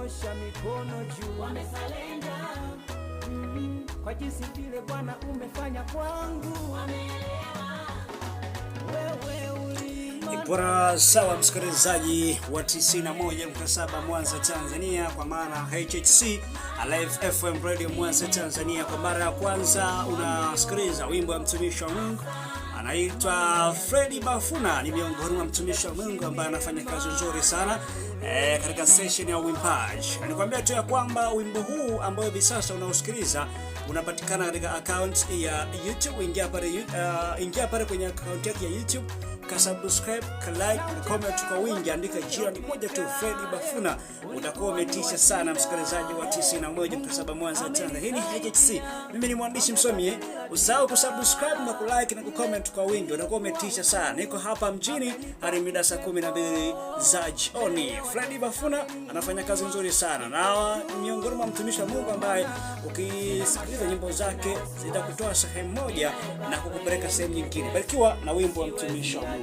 wamenyosha mikono juu, wamesalenda kwa jinsi vile Bwana umefanya kwangu, wameelewa. Bora sawa, msikilizaji wa 91.7 Mwanza Tanzania, kwa maana HHC Alive FM Radio Mwanza Tanzania. Kwa mara ya kwanza unasikiliza wimbo wa mtumishi wa Mungu anaitwa Fredy Bafuna. Ni miongoni mwa mtumishi wa Mungu ambaye anafanya kazi nzuri sana katika session ya uimbaji. Nikwambia tu ya kwamba wimbo huu ambao hivi sasa unaosikiliza unapatikana katika account ya YouTube. Ingia pale kwenye account yake ya YouTube, ka subscribe, ka like, ka comment kwa wingi, andika jina ni moja tu, Fredy Bafuna. Utakuwa umetisha sana msikilizaji wa 91.7 Mwanza Tanzania. Hii ni HHC. Mimi ni mwandishi msomi. Usahau kusubscribe na kulike na kucomment kwa wingi, utakuwa umetisha sana. Niko hapa mjini hadi mida saa 12 za jioni. Fredy Bafuna anafanya kazi nzuri sana, na miongoni mwa mtumishi wa Mungu ambaye ukisikiliza nyimbo zake zitakutoa sehemu moja na kukupeleka sehemu nyingine. Barikiwa na wimbo wa mtumishi wa Mungu.